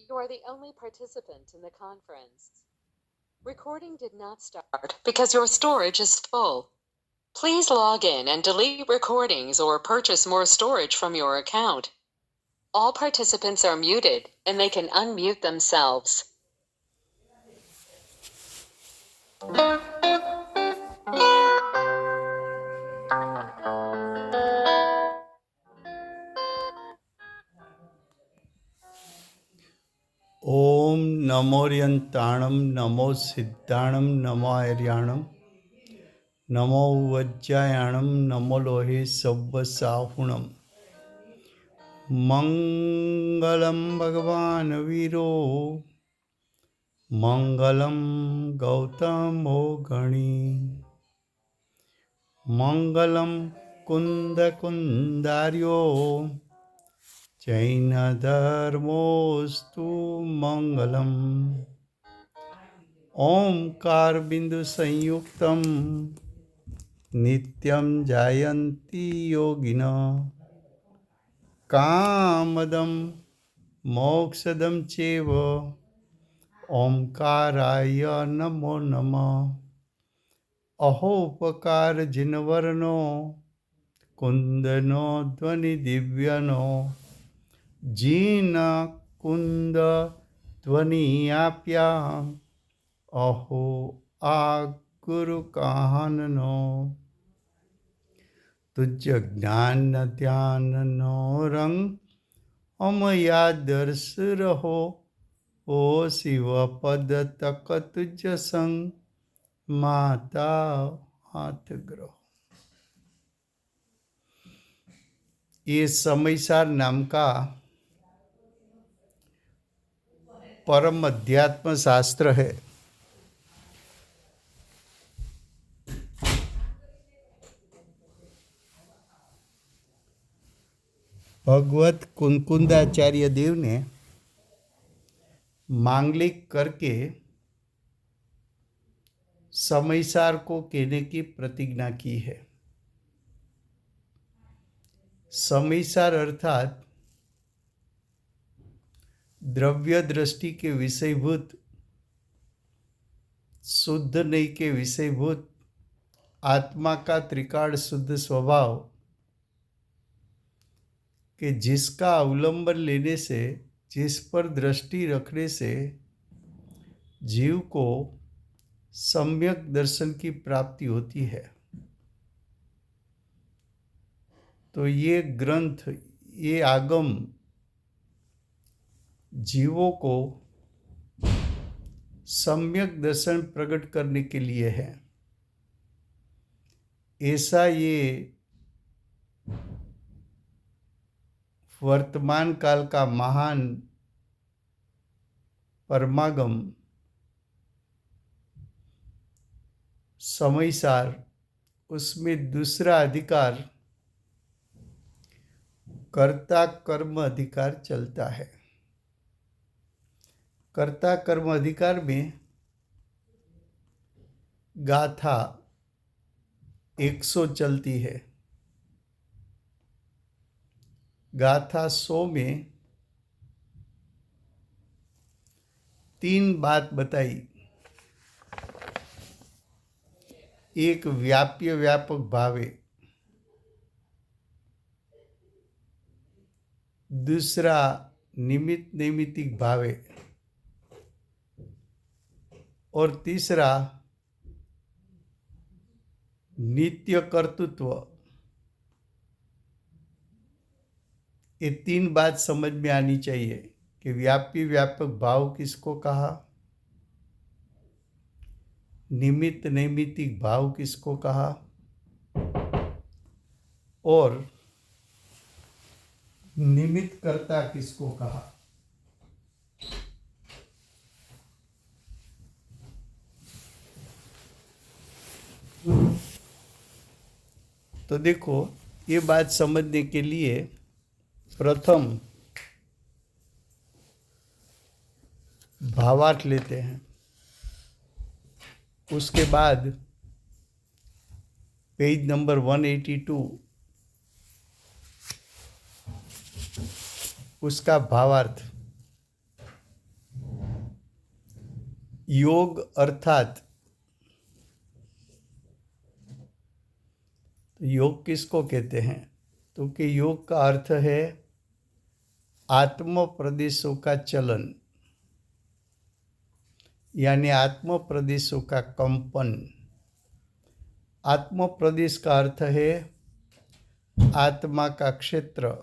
You are the only participant in the conference. Recording did not start because your storage is full. Please log in and delete recordings or purchase more storage from your account. All participants are muted and they can unmute themselves. ओम नमोरियंताणम नमो सिद्धाणम नमो आर्याणम नमो वज्जायाणम नमो लोहे सव्व साहुणम मंगलम भगवान वीरो मंगलम गौतमो गणी मंगलम कुंद कुंदार्यो जैन धर्मोस्तु मंगलम ओंकार बिंदु संयुक्तम नित्यं जायन्ति योगिनः कामदं मोक्षदं चैव ओंकाराय नमो नमः अहोपकार जिनवर्णो कुंदनो ध्वनि दिव्यनो जीन कुंद ध्वनि आप्या अहो आ गुरु काहनो तुझ ज्ञान ध्यान नो रंग अमया दर्श रहो ओ शिव पद तक तुझ संग माता हाथ ग्रहो। ये समयसार नाम का परम अध्यात्म शास्त्र है। भगवत कुंकुंदाचार्य देव ने मांगलिक करके समयसार को कहने की प्रतिज्ञा की है। समयसार अर्थात द्रव्य दृष्टि के विषयभूत, शुद्ध नहीं के विषयभूत आत्मा का त्रिकाल शुद्ध स्वभाव कि जिसका अवलंबन लेने से, जिस पर दृष्टि रखने से जीव को सम्यक दर्शन की प्राप्ति होती है। तो ये ग्रंथ, ये आगम जीवों को सम्यक दर्शन प्रकट करने के लिए है। ऐसा ये वर्तमान काल का महान परमागम समयसार, उसमें दूसरा अधिकार कर्ता कर्म अधिकार चलता है। कर्ता कर्म अधिकार में गाथा 100 चलती है। गाथा 100 में 3 बात बताई। एक व्याप्य व्यापक भावे, दूसरा निमित्त नैमित्तिक भावे और तीसरा नित्य कर्तृत्व। ये 3 बात समझ में आनी चाहिए कि व्यापी व्यापक भाव किसको कहा, निमित्त नैमित्तिक भाव किसको कहा और निमित्त कर्ता किसको कहा। तो देखो, ये बात समझने के लिए प्रथम भावार्थ लेते हैं, उसके बाद पेज नंबर 182 उसका भावार्थ, योग अर्थात तो योग किसको कहते हैं? तो कि योग का अर्थ है आत्म प्रदेशों का चलन, यानी आत्म प्रदेशों का कंपन। आत्म प्रदेश का अर्थ है आत्मा का क्षेत्र,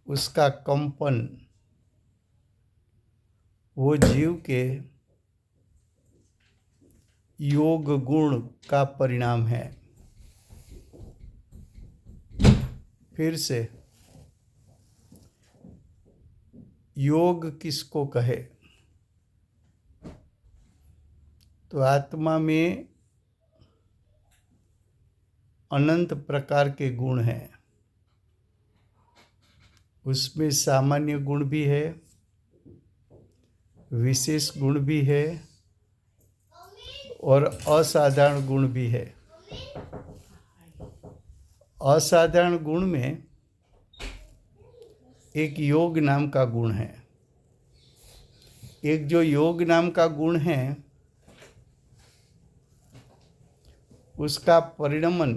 उसका कंपन, वो जीव के योग गुण का परिणाम है। फिर से, योग किसको कहे? तो आत्मा में अनंत प्रकार के गुण हैं। उसमें सामान्य गुण भी है, विशेष गुण भी है और असाधारण गुण भी है। असाधारण गुण में एक योग नाम का गुण है। एक जो योग नाम का गुण है, उसका परिणमन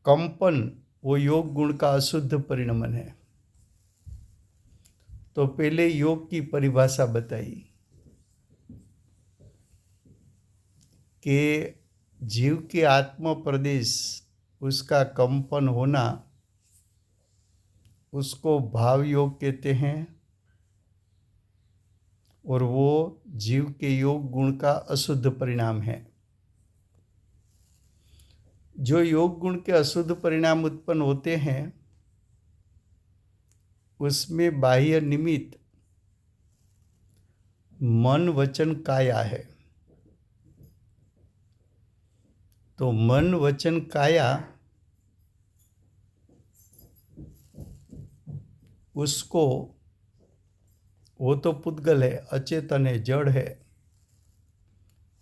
कंपन, वो योग गुण का अशुद्ध परिणमन है। तो पहले योग की परिभाषा बताई कि जीव के आत्म प्रदेश, उसका कंपन होना, उसको भाव योग कहते हैं और वो जीव के योग गुण का अशुद्ध परिणाम है। जो योग गुण के अशुद्ध परिणाम उत्पन्न होते हैं, उसमें बाह्य निमित्त मन वचन काया है। तो मन वचन काया उसको, वो तो पुद्गल है, अचेतन है, जड़ है,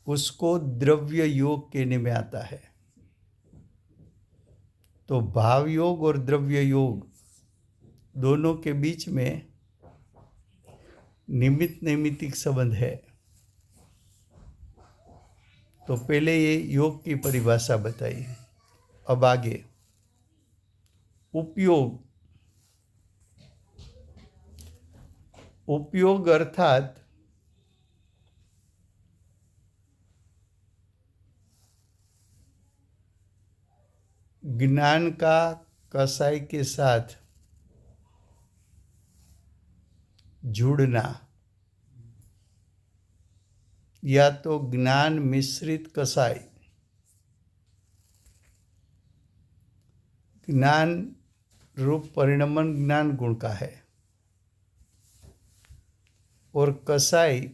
उसको द्रव्य योग कहने में आता है। तो भाव योग और द्रव्य योग दोनों के बीच में निमित्त नैमित्तिक संबंध है। तो पहले ये योग की परिभाषा बताई। अब आगे उपयोग। उपयोग अर्थात ज्ञान का कसाई के साथ जुड़ना, या तो ज्ञान मिश्रित कसाई। ज्ञान रूप परिणमन ज्ञान गुण का है और कसाई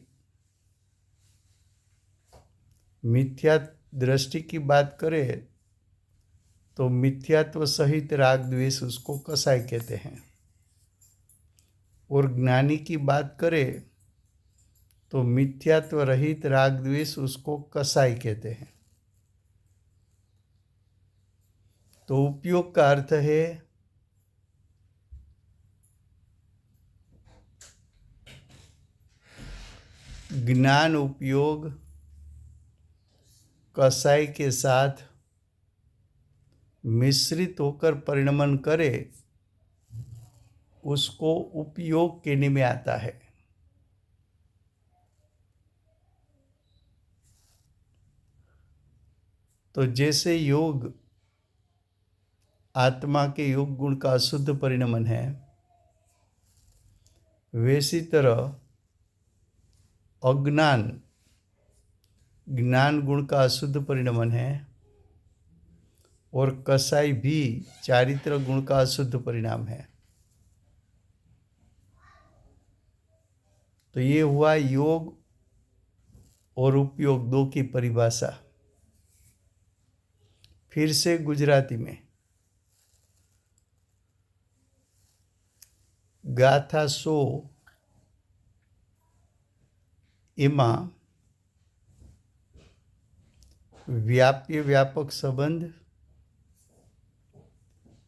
मिथ्या दृष्टि की बात करें तो मिथ्यात्व सहित राग द्वेष, उसको कसाई कहते हैं। और ज्ञानी की बात करें तो मिथ्यात्व रहित राग द्वेष, उसको कसाई कहते हैं। तो उपयोग का अर्थ है ज्ञान उपयोग कसाई के साथ मिश्रित होकर परिणमन करे, उसको उपयोग कहने में आता है। तो जैसे योग आत्मा के योग गुण का अशुद्ध परिणमन है, वैसी तरह अज्ञान ज्ञान गुण का अशुद्ध परिणमन है और कसाई भी चारित्र गुण का अशुद्ध परिणाम है। तो ये हुआ योग और उपयोग दो की परिभाषा। फिर से गुजराती में गाथा सो एमा व्याप्य व्यापक संबंध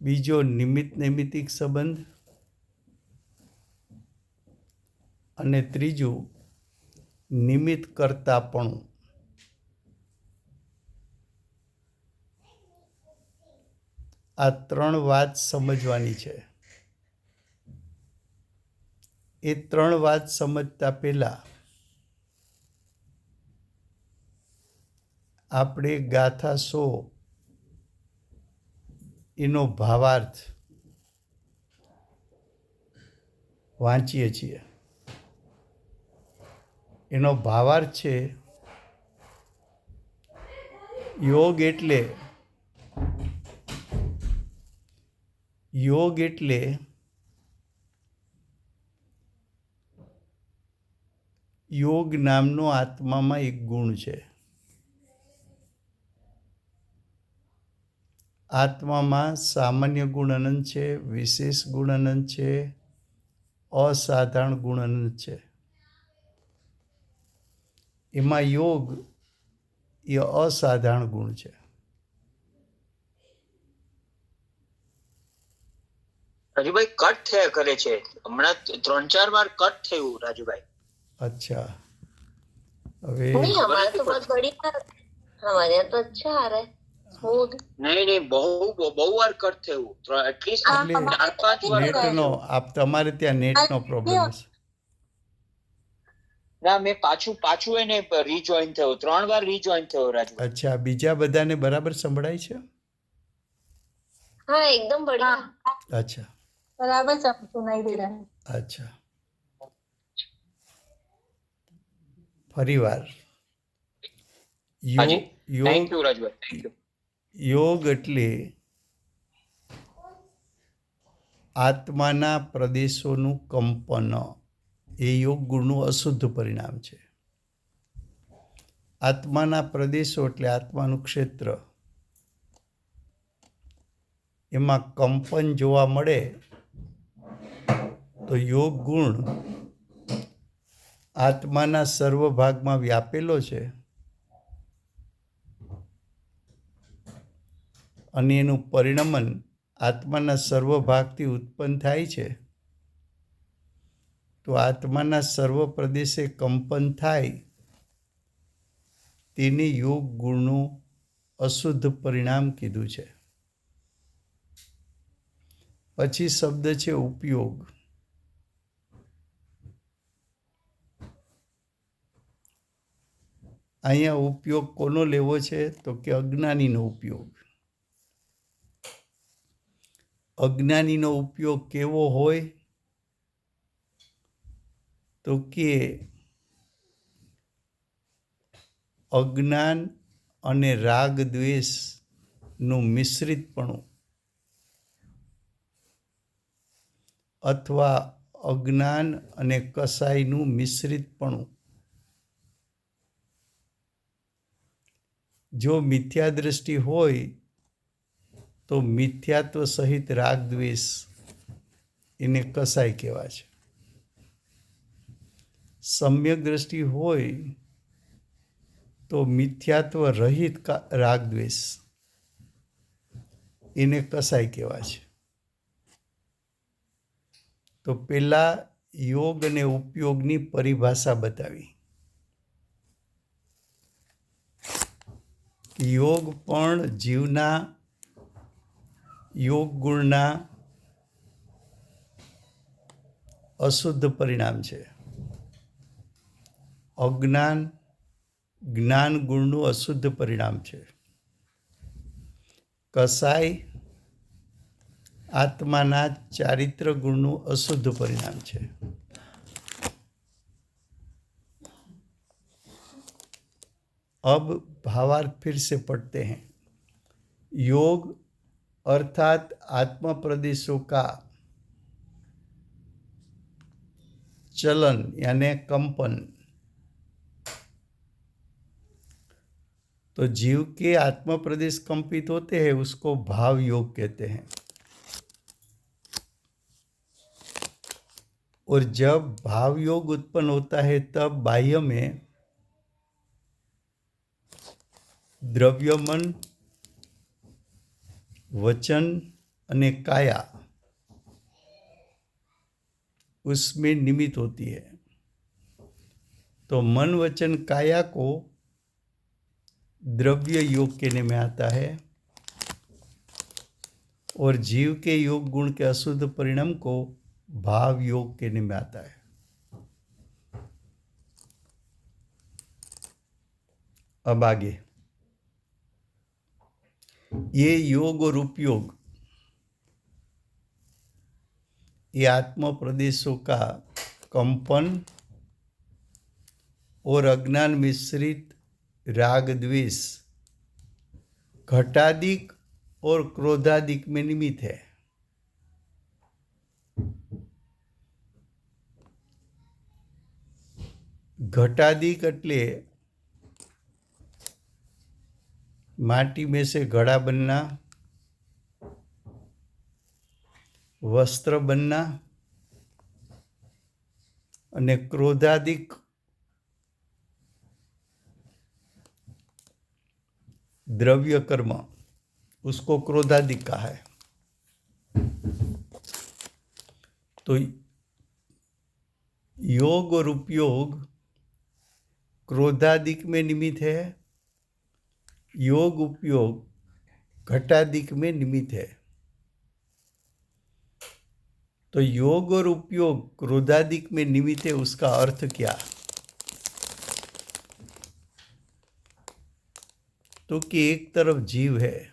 બીજો નિમિત્ત નૈમિત્તિક સંબંધ અને ત્રીજું નિમિત્ત કર્તાપણું. આ 3 વાત સમજવાની છે. એ 3 વાત સમજતા પહેલાં આપણે ગાથા 100 એનો ભાવાર્થ વાંચીએ છીએ. એનો ભાવાર્થ છે યોગ એટલે યોગ નામનો આત્મામાં એક ગુણ છે. આત્મામાં સામાન્ય ગુણ અનંત છે, વિશેષ ગુણ અનંત છે, અસાધારણ ગુણ અનંત છે. એમાં યોગ એ અસાધારણ ગુણ છે. રાજુભાઈ કટ થયા કરે છે હમણાં 3-4 વાર કટ થયું રાજુભાઈ. अच्छा, હવે नहीं हमारा तो बहुत बढ़िया, हमारे यहाँ तो अच्छा आ रहा है स्मूथ. નહીં બહુ વાર કટ થયું એટલીસ્ટ એટલે 4-5 વાર નેટનો તમારે ત્યાં નેટનો પ્રોબ્લેમ હશે. ના મેં પાછું એને રીજોઈન થયો 3 વાર રીજોઈન થયો રાજુભાઈ. અચ્છા, બીજા બધાને બરાબર સંભળાય છે? हाँ एकदम बढ़िया. અચ્છા बराबर सब सुनाई दे रहा है. અચ્છા, ફરીવાર હાજી, યોગ thank you Rajubhai, thank you. યોગ એટલે આત્માના પ્રદેશોનું કંપન. એ યોગ ગુણનું અશુદ્ધ પરિણામ છે. આત્માના પ્રદેશો એટલે આત્માનું ક્ષેત્ર. એમાં કંપન જોવા મળે તો યોગ ગુણ આત્માના સર્વ ભાગમાં વ્યાપેલો છે અને એનું પરિણમન આત્માના સર્વ ભાગથી ઉત્પન્ન થાય છે. તો આત્માના સર્વ પ્રદેશે કંપન થાય તેને યોગ ગુણનું અશુદ્ધ પરિણામ કીધું છે. પછી શબ્દ છે ઉપયોગ. અહીંયા ઉપયોગ કોનો લેવો છે? તો કે અજ્ઞાનીનો ઉપયોગ. અજ્ઞાનીનો ઉપયોગ કેવો હોય? તો કે અજ્ઞાન અને રાગ દ્વેષનું મિશ્રિતપણું અથવા અજ્ઞાન અને કસાઈનું મિશ્રિતપણું. જો મિથ્યા દ્રષ્ટિ હોય તો મિથ્યાત્વ સહિત રાગ દ્વેષ એને કસાઈ કહેવાય છે. સમ્યક દ્રષ્ટિ હોય તો મિથ્યાત્વ રહિત રાગ દ્વેષ એને કસાઈ કહેવાય છે. તો પહેલાં યોગ અને ઉપયોગની પરિભાષા બતાવી. યોગ પણ જીવના યોગ ગુણના અશુદ્ધ પરિણામ છે. અજ્ઞાન જ્ઞાન ગુણનું અશુદ્ધ પરિણામ છે. કસાઈ આત્માના ચારિત્ર ગુણનું અશુદ્ધ પરિણામ છે. अब भावार्थ फिर से पढ़ते हैं. योग अर्थात आत्मा प्रदेशों का चलन यानी कंपन. तो जीव के आत्मा प्रदेश कंपित होते हैं, उसको भाव योग कहते हैं. और जब भाव योग उत्पन्न होता है तब बाह्य में द्रव्य मन वचन अने काया उसमें निमित्त होती है। तो मन वचन काया को द्रव्य योग कहने में आता है और जीव के योग गुण के अशुद्ध परिणाम को भाव योग कहने में आता है। अब आगे ये योग और उपयोग ये आत्म प्रदेशों का कंपन और अज्ञान मिश्रित राग द्वेष घटादिक और क्रोधादिक में निमित्त है। घटादिक એટલે माटी में से घड़ा बनना, वस्त्र बनना, અને क्रोधादिक द्रव्य कर्म उसको क्रोधादिक कहा है। तो योग और उपयोग क्रोधादिक में निमित्त है, योग उपयोग घटादिक में निमित्त है। तो योग और उपयोग क्रोधादिक में निमित्त है, उसका अर्थ क्या? तो कि एक तरफ जीव है,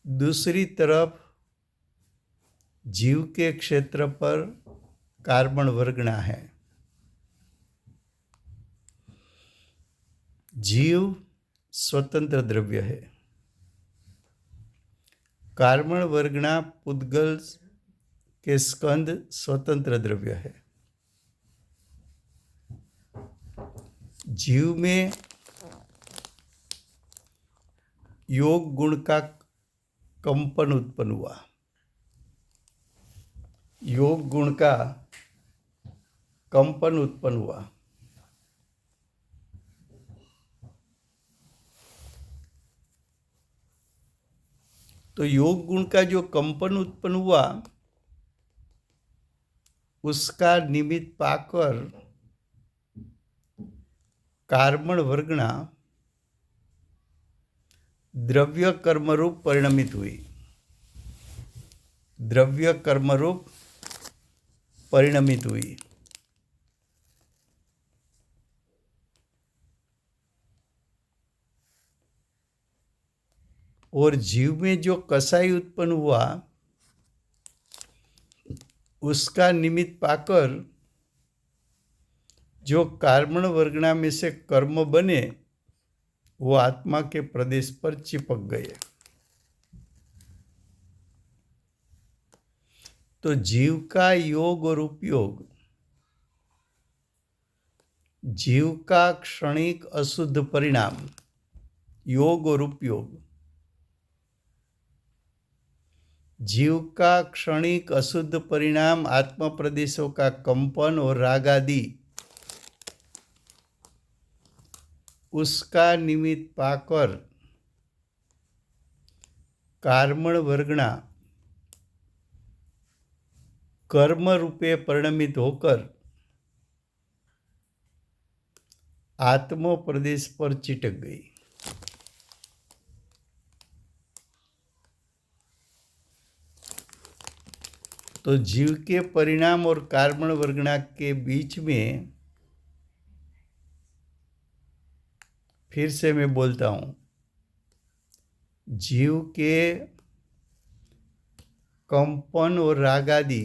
दूसरी तरफ जीव के क्षेत्र पर कार्बन वर्गना है। जीव स्वतंत्र द्रव्य है, कार्बन वर्गना पुद्गल के स्कंद स्वतंत्र द्रव्य है। जीव में योग गुण का कंपन उत्पन्न हुआ, योग गुण का कंपन उत्पन्न हुआ। तो योग गुण का जो कंपन उत्पन्न हुआ उसका निमित्त पाकर कार्बन वर्गना द्रव्य कर्मरूप परिणमित हुई, द्रव्य कर्मरूप परिणमित हुई। और जीव में जो कसाई उत्पन्न हुआ उसका निमित्त पाकर जो कार्बन वर्गना में से कर्म बने वो आत्मा के प्रदेश पर चिपक गए। तो जीव का योग और उपयोग जीव का क्षणिक अशुद्ध परिणाम, योग और उपयोग जीव का क्षणिक अशुद्ध परिणाम आत्म प्रदेशों का कंपन और राग आदि उसका निमित्त पाकर कार्बन वर्गना कर्म रूपे परिणमित होकर आत्म प्रदेश पर चिटक गई। तो जीव के परिणाम और कार्बन वर्गना के बीच में फिर से मैं बोलता हूं, जीव के कंपन और रागादि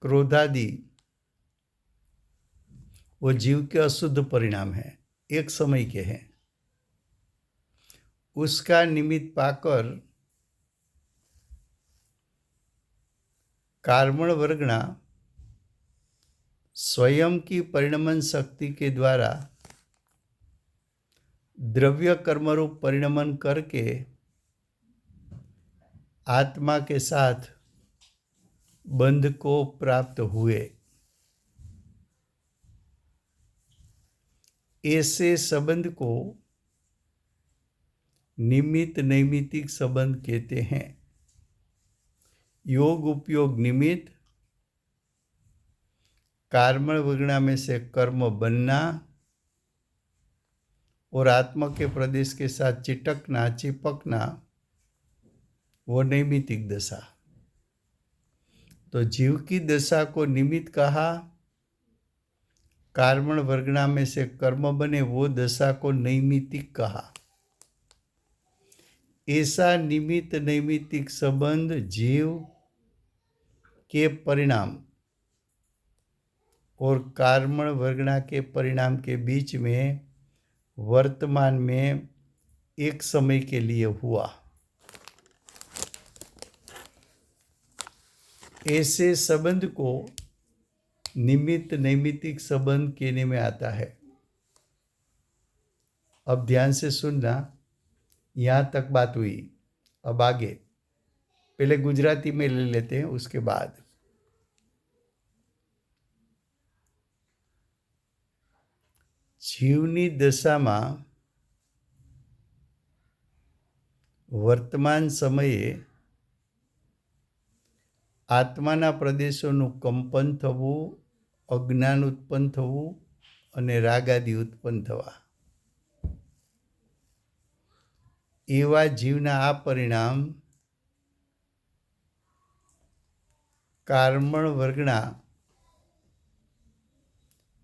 क्रोधादि वो जीव के अशुद्ध परिणाम है, एक समय के हैं। उसका निमित्त पाकर कार्बन वर्गना स्वयं की परिणमन शक्ति के द्वारा द्रव्य कर्मरूप परिणमन करके आत्मा के साथ बंध को प्राप्त हुए। ऐसे संबंध को निमित्त नैमित्तिक संबंध कहते हैं। योग उपयोग निमित्त, कार्मण वर्गणा में से कर्म बनना और आत्मा के प्रदेश के साथ चिटकना चिपकना, वो नैमित्तिक दशा। तो जीव की दशा को निमित्त कहा, कार्मण वर्गणा में से कर्म बने वो दशा को नैमित्तिक कहा। ऐसा निमित्त नैमित्तिक संबंध जीव के परिणाम और कार्मण वर्गणा के परिणाम के बीच में वर्तमान में एक समय के लिए हुआ। ऐसे संबंध को निमित्त नैमित्तिक संबंध कहने में आता है। अब ध्यान से सुनना, यहाँ तक बात हुई। अब आगे पहले गुजराती में ले लेते हैं, उसके बाद जीवनी दशाમાં વર્તમાન સમયે આત્માના પ્રદેશોનું કંપન થવું, અજ્ઞાન ઉત્પન્ન થવું અને રાગાદિ ઉત્પન્ન થવા, એવા જીવના આ પરિણામ કાર્મણ વર્ગના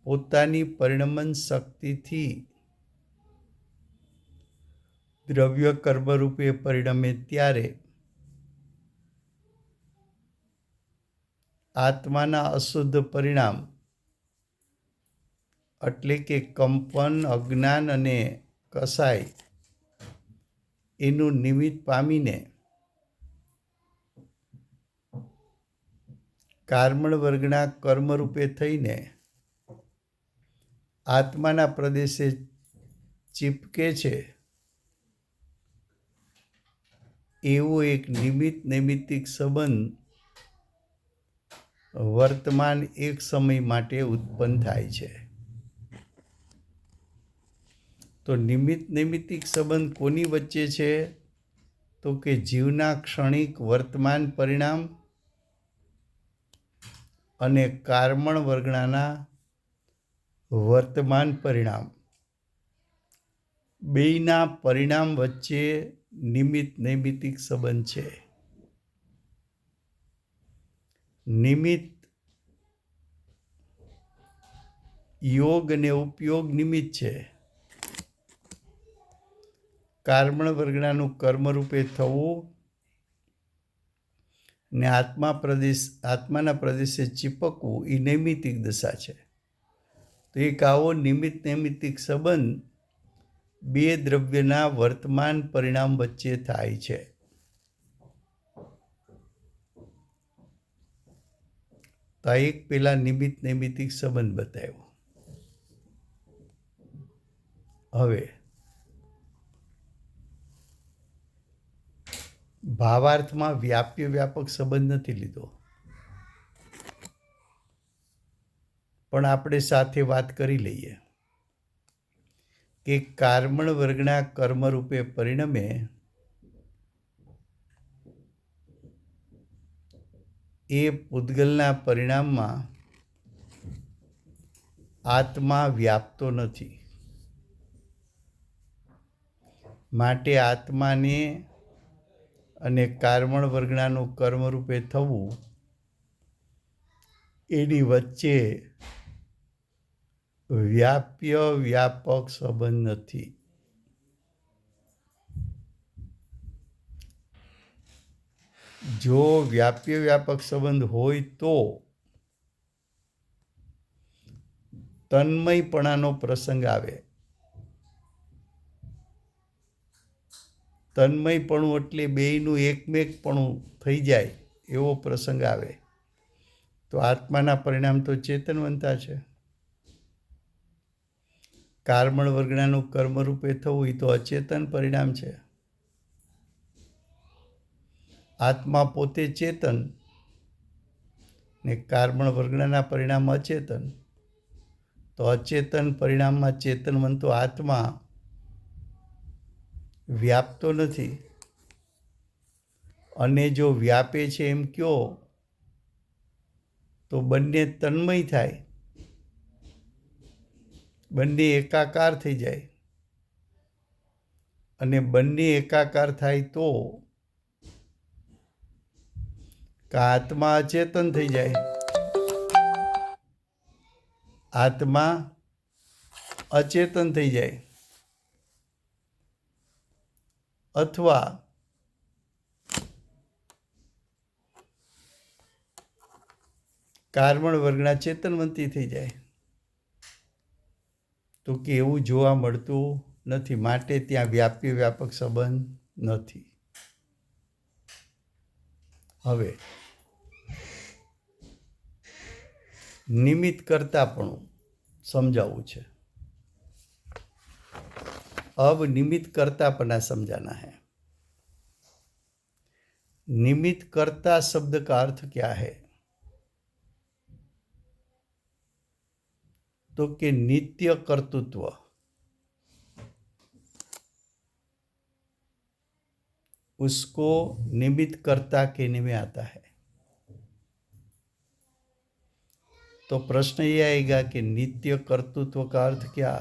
પોતાની પરિણમન શક્તિથી દ્રવ્ય કર્મરૂપે પરિણમે ત્યારે આત્માના અશુદ્ધ પરિણામ એટલે કે કંપન, અજ્ઞાન અને કસાય એનું નિમિત્ત પામીને કાર્મણ વર્ગના કર્મરૂપે થઈને આત્માના પ્રદેશે ચીપકે છે, એવો એક નિમિત્ત નૈમિત્તિક સંબંધ વર્તમાન એક સમય માટે ઉત્પન્ન થાય છે। તો નિમિત્ત નૈમિત્તિક સંબંધ કોની વચ્ચે છે? તો કે જીવના ક્ષણિક વર્તમાન પરિણામ અને કાર્મણ વર્ગણાના વર્તમાન પરિણામ, બેયના પરિણામ વચ્ચે નિમિત્ત નૈમિત્તિક સંબંધ છે। નિમિત્ત યોગ અને ઉપયોગ નિમિત્ત છે। કાર્મણ વર્ગણાનું કર્મરૂપે થવું ને આત્માના પ્રદેશે ચીપકવું એ નૈમિત્તિક દશા છે। તો એક આવો નિમિત્ત નૈમિત્તિક સંબંધ બે દ્રવ્યના વર્તમાન પરિણામ વચ્ચે થાય છે। તો એક પેલા નિમિત્ત નૈમિત્તિક સંબંધ બતાવ્યો। હવે ભાવાર્થમાં વ્યાપ્ય વ્યાપક સંબંધ નથી લીધો, પણ આપણે સાથે વાત કરી લઈએ કે કાર્મણ વર્ગના કર્મરૂપે પરિણમે એ પૂતગલના પરિણામમાં આત્મા વ્યાપતો નથી, માટે આત્માને અને કાર્મણ વર્ગણાનું કર્મરૂપે થવું એની વચ્ચે વ્યાપ્ય વ્યાપક સંબંધ નથી। જો વ્યાપ્ય વ્યાપક સંબંધ હોય તો તન્મયપણાનો પ્રસંગ આવે। તન્મયપણું એટલે બેયનું એકમેકપણું થઈ જાય એવો પ્રસંગ આવે। તો આત્માના પરિણામ તો ચેતનવંતા છે। કાર્મણ વર્ગણાનું કર્મરૂપે થવું એ તો અચેતન પરિણામ છે। આત્મા પોતે ચેતન ને કાર્મણ વર્ગણાના પરિણામ અચેતન। તો અચેતન પરિણામમાં ચેતનવંતો આત્મા વ્યાપતો નથી. અને જો વ્યાપે છે એમ કહો તો બંને તન્મય થાય, બંને એકાકાર થઈ જાય. અને બંને એકાકાર થાય તો આત્મા અચેતન થઈ જાય. આત્મા અચેતન થઈ જાય. અથવા કારમણ વર્ગના ચેતનવંતી થઈ જાય. તો કે એવું જોવા મળતું નથી, માટે ત્યાં વ્યાપી વ્યાપક સંબંધ નથી. હવે નિમિત્ત કર્તાપણું समझाવું છે. अब निमित्त कर्तापना समझाना है. निमित्त कर्ता शब्द का अर्थ क्या है? तो कि नित्य कर्तृत्व. उसको निमित्त कर्ता कहने में आता है. तो प्रश्न ये आएगा कि नित्य कर्तृत्व का अर्थ क्या?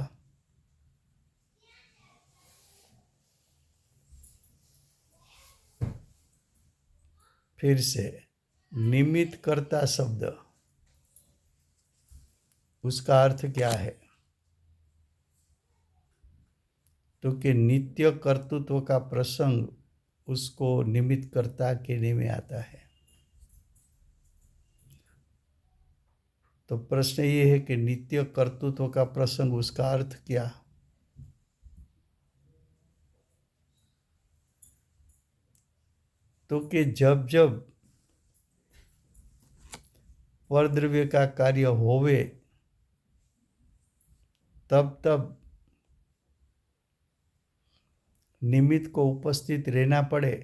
फिर से निमित्त कर्ता शब्द, उसका अर्थ क्या है? तो कि नित्य कर्तृत्व का प्रसंग उसको निमित्त कर्ता कहने में आता है. तो प्रश्न ये है कि नित्य कर्तृत्व का प्रसंग, उसका अर्थ क्या? तो कि जब जब परद्रव्य का कार्य होवे तब तब निमित्त को उपस्थित रहना पड़े,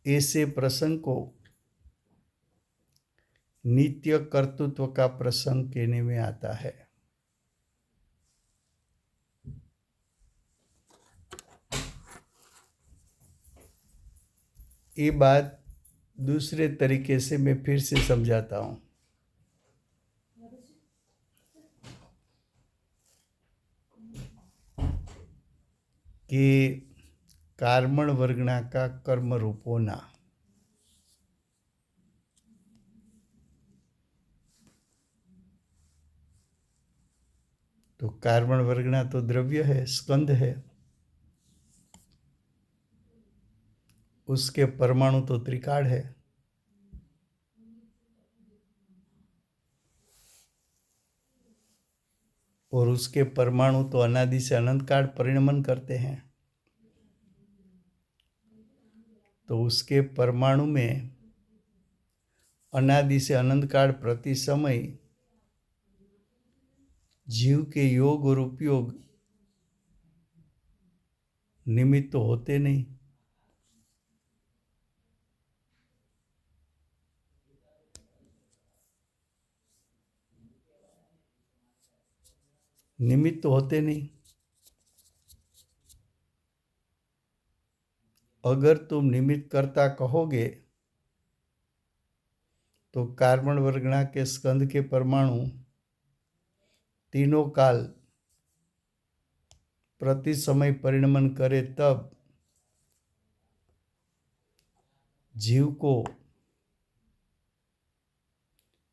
ऐसे प्रसंग को नित्य कर्तृत्व का प्रसंग कहने में आता है. ये बात दूसरे तरीके से मैं फिर से समझाता हूं कि कार्मण वर्गना का कर्म रूपोना तो कार्बन वर्गना तो द्रव्य है, स्कंद है, उसके परमाणु तो त्रिकाल है. और उसके परमाणु तो अनादि से अनंत काल परिणमन करते हैं. तो उसके परमाणु में अनादि से अनंत काल प्रति समय जीव के योग और उपयोग निमित्त तो होते नहीं. निमित्त तो होते नहीं. अगर तुम निमित्त करता कहोगे तो कार्बन वर्गना के स्कंद के परमाणु तीनों काल प्रति समय परिणमन करे तब जीव को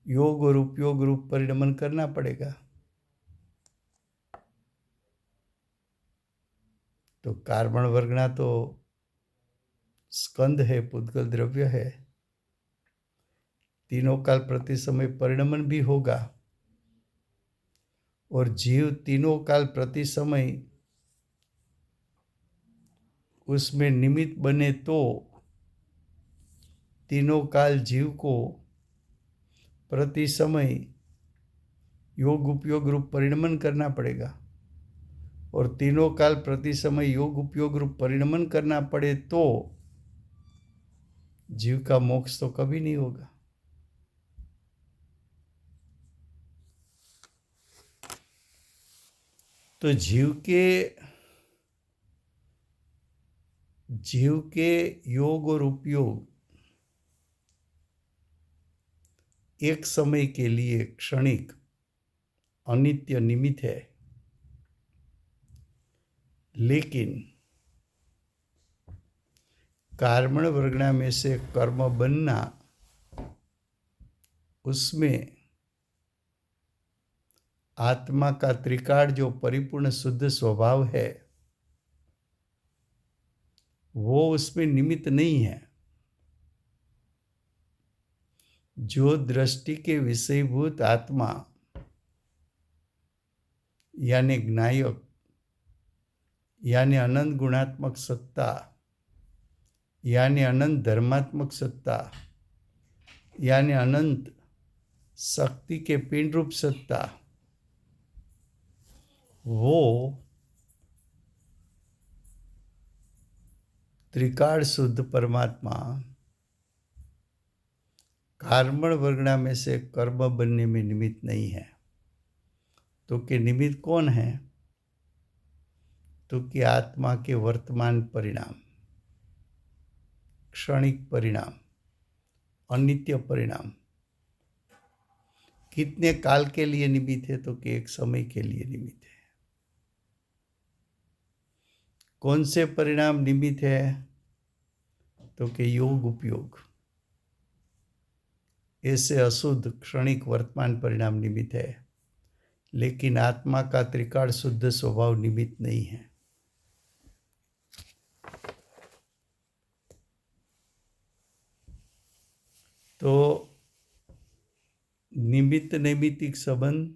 योग और उपयोग रूप परिणमन करना पड़ेगा. तो कार्बन वर्गना तो स्कंद है, पुद्गल द्रव्य है, तीनों काल प्रति समय परिणमन भी होगा. और जीव तीनों काल प्रति समय उसमें निमित्त बने तो तीनों काल जीव को प्रति समय योग उपयोग रूप परिणमन करना पड़ेगा. और तीनों काल प्रति समय योग उपयोग रूप परिणमन करना पड़े तो जीव का मोक्ष तो कभी नहीं होगा. तो जीव के योग और उपयोग एक समय के लिए क्षणिक अनित्य निमित्त है, लेकिन कार्मण वर्गणा में से कर्म बनना, उसमें आत्मा का त्रिकाल जो परिपूर्ण शुद्ध स्वभाव है वो उसमें निमित्त नहीं है। जो दृष्टि के विषयभूत आत्मा यानी ज्ञायक यानी अनंत गुणात्मक सत्ता यानी अनंत धर्मात्मक सत्ता यानी अनंत शक्ति के पिंड रूप सत्ता, वो त्रिकाल शुद्ध परमात्मा कार्मण वर्गणा में से कर्म बनने में निमित्त नहीं है। तो कि निमित्त कौन है? तो कि आत्मा के वर्तमान परिणाम, क्षणिक परिणाम, अनित्य परिणाम। कितने काल के लिए निमित्त है? तो कि एक समय के लिए निमित्त है। कौन से परिणाम निमित्त है? तो कि योग उपयोग, ऐसे अशुद्ध क्षणिक वर्तमान परिणाम निमित्त है, लेकिन आत्मा का त्रिकाल शुद्ध स्वभाव निमित्त नहीं है। तो निमित्त नैमित्तिक संबंध,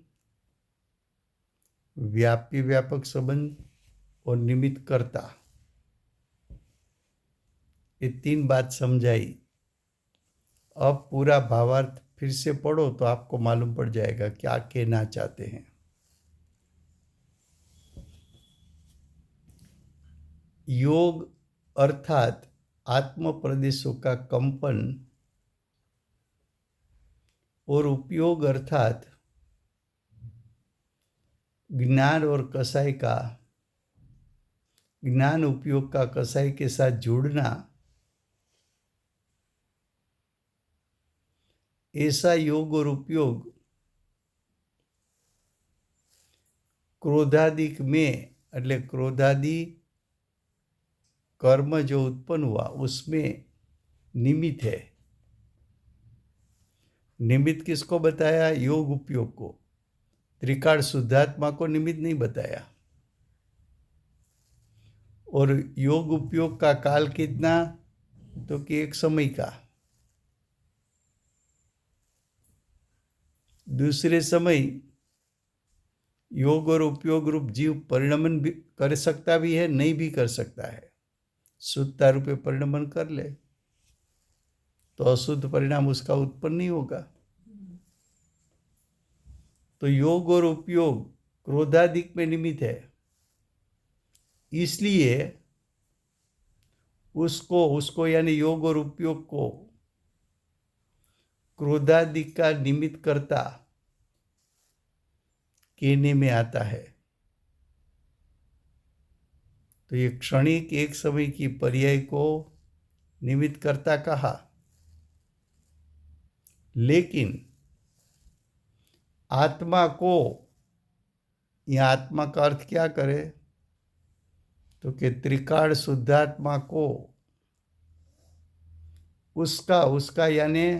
व्यापी व्यापक संबंध और निमित्त कर्ता, ये तीन बात समझाई। अब पूरा भावार्थ फिर से पढ़ो तो आपको मालूम पड़ जाएगा क्या कहना चाहते हैं। योग अर्थात आत्म प्रदेशों का कंपन और उपयोग अर्थात ज्ञान और कसाई का, ज्ञान उपयोग का कसाई के साथ जुड़ना, ऐसा योग और उपयोग क्रोधादिक में, એટલે क्रोधादि कर्म जो उत्पन्न हुआ उसमें निमित्त है। निमित्त किसको बताया? योग उपयोग को। त्रिकाल शुद्धात्मा को निमित्त नहीं बताया। और योग उपयोग का काल कितना? तो कि एक समय का। दूसरे समय योग और उपयोग रूप जीव परिणमन भी कर सकता भी है, नहीं भी कर सकता है। शुद्धता रूपे परिणमन कर ले तो अशुद्ध परिणाम उसका उत्पन्न नहीं होगा। तो योग और उपयोग क्रोधादिक में निमित्त है, इसलिए उसको यानी योग और उपयोग को क्रोधादिक का निमित्त करता कहने में आता है। तो ये क्षणिक एक समय की पर्याय को निमित्त करता कहा, लेकिन आत्मा को, यह आत्मा का अर्थ क्या करे? तो कि त्रिकाल शुद्धात्मा को उसका यानी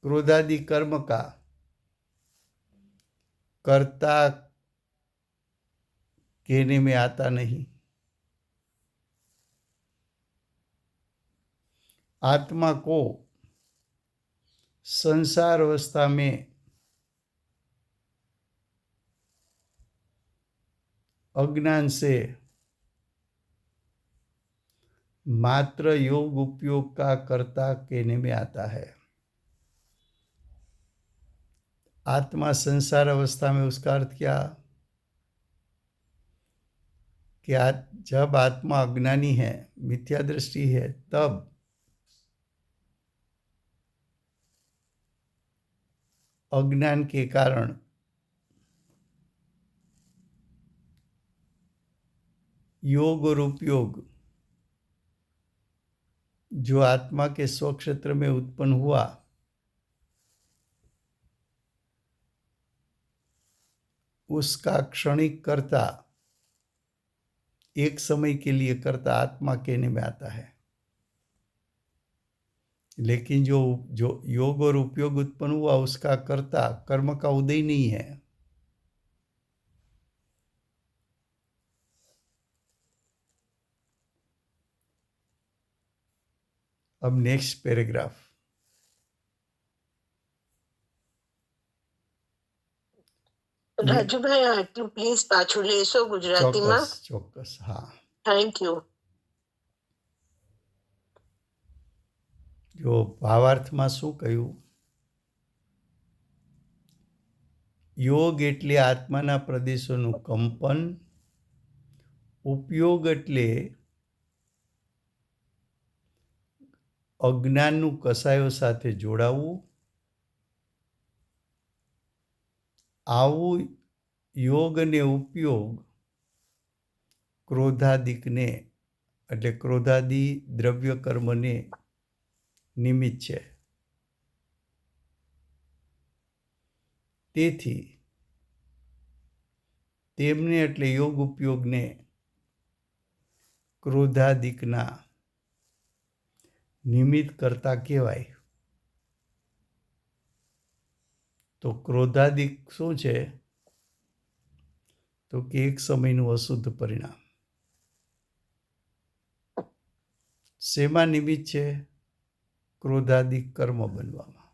क्रोधादि कर्म का कर्ता कहने में आता नहीं। आत्मा को संसार अवस्था में अज्ञान से मात्र योग उपयोग का कर्ता कहने में आता है। आत्मा संसार अवस्था में, उसका अर्थ क्या? कि जब आत्मा अज्ञानी है, मिथ्या दृष्टि है, तब अज्ञान के कारण योग और उपयोग जो आत्मा के स्वक्षेत्र में उत्पन्न हुआ, उसका क्षणिक कर्ता, एक समय के लिए कर्ता आत्मा कहने में आता है। लेकिन जो जो योग और उपयोग उत्पन्न हुआ, उसका कर्ता कर्म का उदय नहीं है। अब नेक्स्ट पैराग्राफ। રાજુભાઈ આટલું પ્લીઝ પાછું લેશો ગુજરાતીમાં? ચોક્કસ હા. Thank you. જો ભાવાર્થમાં શું કહ્યું? યોગ એટલે આત્માના પ્રદેશોનું કંપન, ઉપયોગ એટલે અજ્ઞાનનું કસાયો સાથે જોડાવું. આવું યોગ અને ઉપયોગ ક્રોધાદિકને એટલે ક્રોધાદિ દ્રવ્ય કર્મને નિમિત્ત છે. તેથી તેમને એટલે યોગ ઉપયોગને ક્રોધાદિકના નિમિત્ત કરતા કહેવાય. તો ક્રોધાદિક શું છે? તો કે એક સમયનું અશુદ્ધ પરિણામ. શેમાં નિમિત્ત છે? ક્રોધાદિક કર્મ બનવામાં.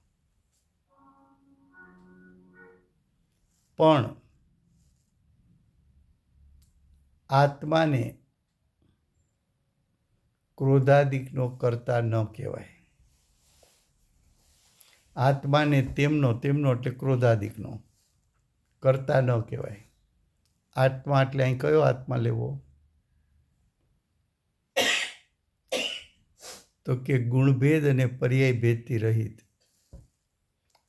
પણ આત્માને ક્રોધાદિકનો કર્તા ન કહેવાય. આત્માને તેમનો એટલે ક્રોધાદિકનો કર્તા ન કહેવાય. આત્મા એટલે અહીં કયો આત્મા લેવો? તો કે ગુણભેદ અને પર્યાય ભેદથી રહિત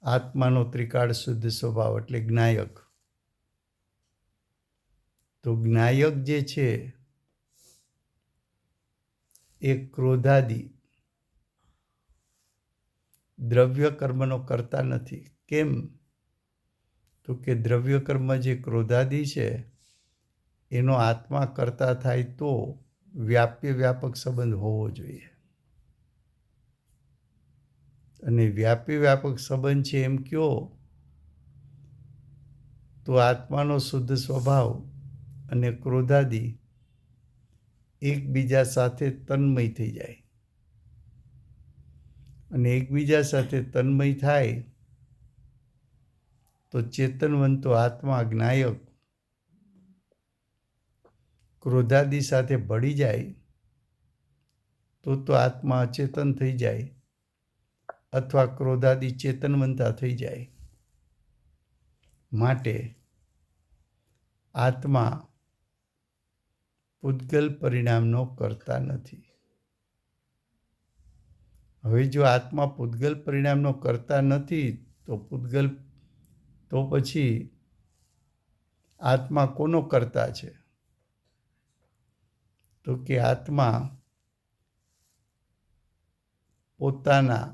આત્માનો ત્રિકાળ શુદ્ધ સ્વભાવ એટલે જ્ઞાયક. તો જ્ઞાયક જે છે એ ક્રોધાદિ દ્રવ્ય કર્મનો કરતા નથી. કેમ? તો કે દ્રવ્ય કર્મ જે ક્રોધાદિ છે એનો આત્મા કરતા થાય તો વ્યાપ્ય વ્યાપક સંબંધ હોવો જોઈએ. અને વ્યાપી વ્યાપક સંબંધ છે એમ કયો તો આત્માનો શુદ્ધ સ્વભાવ અને ક્રોધાદિ એકબીજા સાથે તન્મય થઈ જાય. અને એકબીજા સાથે તન્મય થાય તો ચેતનવંતો આત્મા જ્ઞાયક ક્રોધાદિ સાથે ભળી જાય તો આત્મા અચેતન થઈ જાય અથવા ક્રોધાદિ ચેતનવંતા થઈ જાય. માટે આત્મા પૂતગલ પરિણામનો કરતા નથી. હવે જો આત્મા પૂતગલ પરિણામનો કરતા નથી તો પછી આત્મા કોનો કરતા છે? તો કે આત્મા પોતાના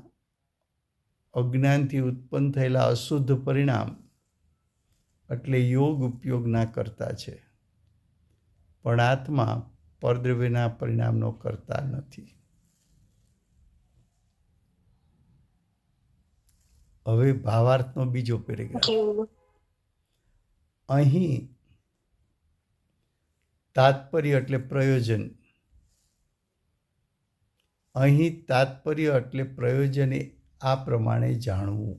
અજ્ઞાનથી ઉત્પન્ન થયેલા અશુદ્ધ પરિણામ એટલે યોગ ઉપયોગના કરતા છે. પણ આત્મા પરદ્રવ્યના પરિણામનો કરતા નથી. હવે ભાવાર્થનો બીજો પેરેગ્રાફ. અહીં તાત્પર્ય એટલે પ્રયોજન. અહીં તાત્પર્ય એટલે પ્રયોજને આ પ્રમાણે જાણવું.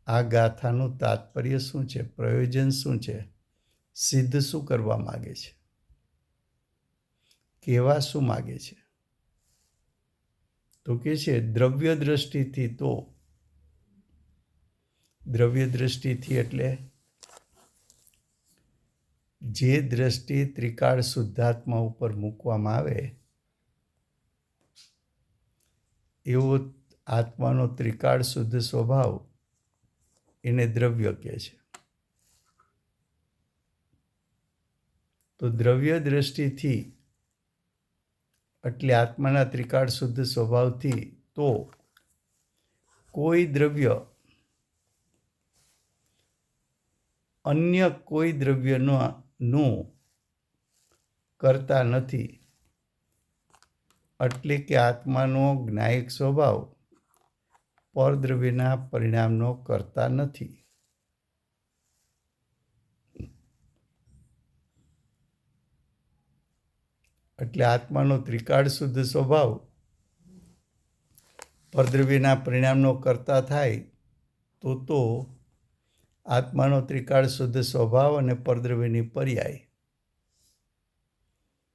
આ ગાથાનું તાત્પર્ય શું છે? પ્રયોજન શું છે? સિદ્ધ શું કરવા માગે છે? કહેવા શું માગે છે? તો કે છે દ્રવ્ય દ્રષ્ટિથી. તો દ્રવ્ય દ્રષ્ટિથી એટલે જે દ્રષ્ટિ ત્રિકાળ શુદ્ધાત્મા ઉપર મૂકવામાં આવે એવો આત્માનો ત્રિકાળ શુદ્ધ સ્વભાવ એને દ્રવ્ય કહે છે. તો દ્રવ્ય દ્રષ્ટિથી એટલે આત્માના ત્રિકાળ શુદ્ધ સ્વભાવથી તો કોઈ દ્રવ્ય અન્ય કોઈ દ્રવ્યનું કરતા નથી, એટલે કે આત્માનો જ્ઞાયક સ્વભાવ પરદ્રવ્યના પરિણામનો કરતા નથી. એટલે આત્માનો ત્રિકાળ શુદ્ધ સ્વભાવ પરદ્રવ્યના પરિણામનો કરતા થાય તો આત્માનો ત્રિકાળ શુદ્ધ સ્વભાવ અને પરદ્રવ્યની પર્યાય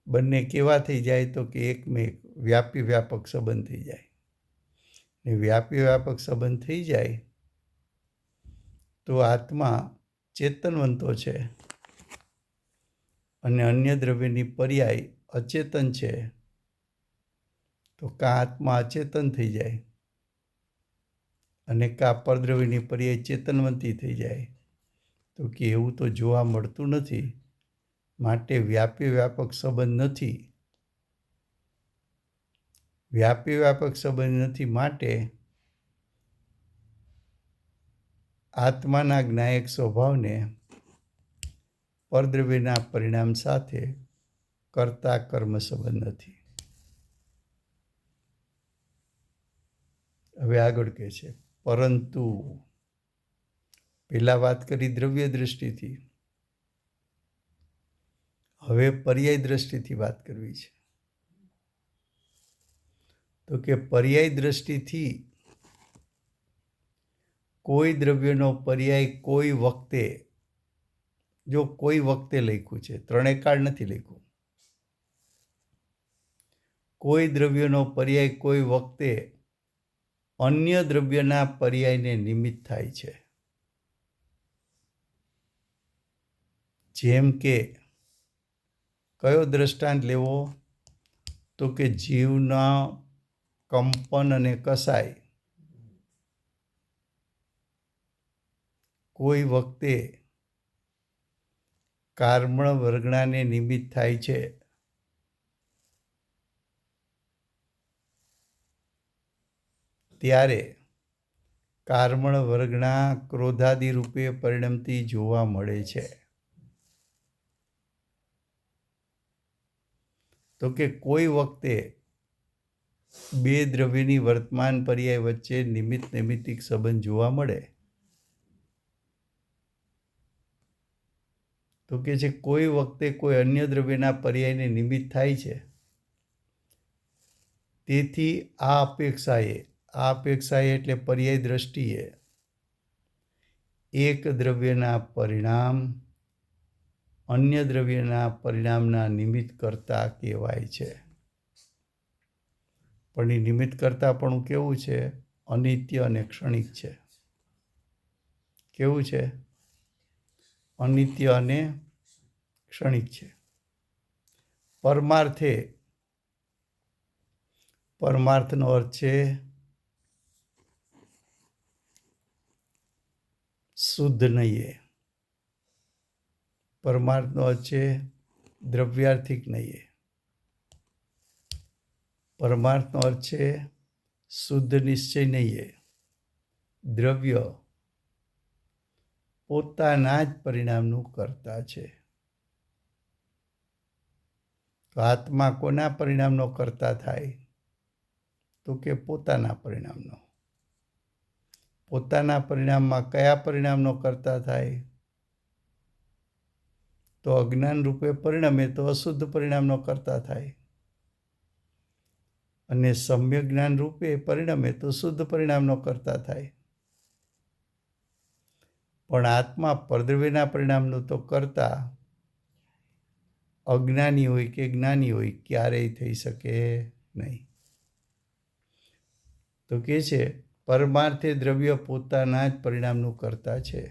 બંને કેવા થઈ જાય તો કે એકમેક વ્યાપી વ્યાપક સંબંધ થઈ જાય. ને વ્યાપી વ્યાપક સંબંધ થઈ જાય તો આત્મા ચેતનવંતો છે અને અન્ય દ્રવ્યની પર્યાય અચેતન છે, તો કાં આત્મા અચેતન થઈ જાય અને કાં પરદ્રવ્યની પર્યાય ચેતનવંતી થઈ જાય. તો કે એવું તો જોવા મળતું નથી, માટે વ્યાપી વ્યાપક સંબંધ નથી. વ્યાપી વ્યાપક સંબંધ નથી માટે આત્માના જ્ઞાયક સ્વભાવને પરદ્રવ્યના પરિણામ સાથે કરતા કર્મ સંબંધ નથી. હવે આગળ કહે છે, પરંતુ પહેલા વાત કરી દ્રવ્ય દ્રષ્ટિથી, હવે પર્યાય દ્રષ્ટિથી વાત કરવી છે. તો કે પર્યાય દ્રષ્ટિથી કોઈ દ્રવ્યનો પર્યાય કોઈ વખતે, જો કોઈ વખતે લખ્યું છે, ત્રણેય કાળ નથી લખ્યું, કોઈ દ્રવ્યનો પર્યાય કોઈ વખતે અન્ય દ્રવ્યના પર્યાયને નિમિત્ત થાય છે. જેમ કે કયો દ્રષ્ટાંત લેવો તો કે જીવના કંપન અને કસાય કોઈ વખતે કાર્મણ વર્ગણાને નિમિત્ત થાય છે. ત્યારે કાર્મણ વર્ગણા ક્રોધાદિ રૂપે પરિણમતી જોવા મળે છે. તો કે કોઈ વખતે બે દ્રવ્યની વર્તમાન પર્યાય વચ્ચે નિમિત્ત નૈમિત્તિક સંબંધ જોવા મળે. તો કે છે કોઈ વખતે કોઈ અન્ય દ્રવ્યના પર્યાયને નિમિત્ત થાય છે. તેથી આ અપેક્ષાએ એટલે પર્યાય દ્રષ્ટિએ એક દ્રવ્યના પરિણામ અન્ય દ્રવ્યના પરિણામના નિમિત્ત કરતા કહેવાય છે. પણ એ નિમિત્ત કરતા પણ કેવું છે? અનિત્ય અને ક્ષણિક છે. કેવું છે? અનિત્ય અને ક્ષણિક છે. પરમાર્થનો અર્થ છે શુદ્ધ નહીં. પરમાર્થનો અર્થ છે દ્રવ્યાર્થિક નહીં. પરમાર્થનો અર્થ છે શુદ્ધ નિશ્ચય નહીં. દ્રવ્ય પોતાના જ પરિણામનું કરતા છે. તો આત્મા કોના પરિણામનો કરતા થાય? તો કે પોતાના પરિણામનો. પોતાના પરિણામમાં કયા પરિણામનો કરતા થાય? તો અજ્ઞાન રૂપે પરિણમે તો અશુદ્ધ પરિણામનો કરતા થાય, અને સમ્યક જ્ઞાન રૂપે પરિણમે તો શુદ્ધ પરિણામનો કરતા થાય. પણ આત્મા પરદ્રવ્યના પરિણામનું તો કરતા અજ્ઞાની હોય કે જ્ઞાની હોય ક્યારેય થઈ શકે નહીં. તો કે છે પરમાર્થે દ્રવ્ય પોતાના જ પરિણામનું કરતા છે,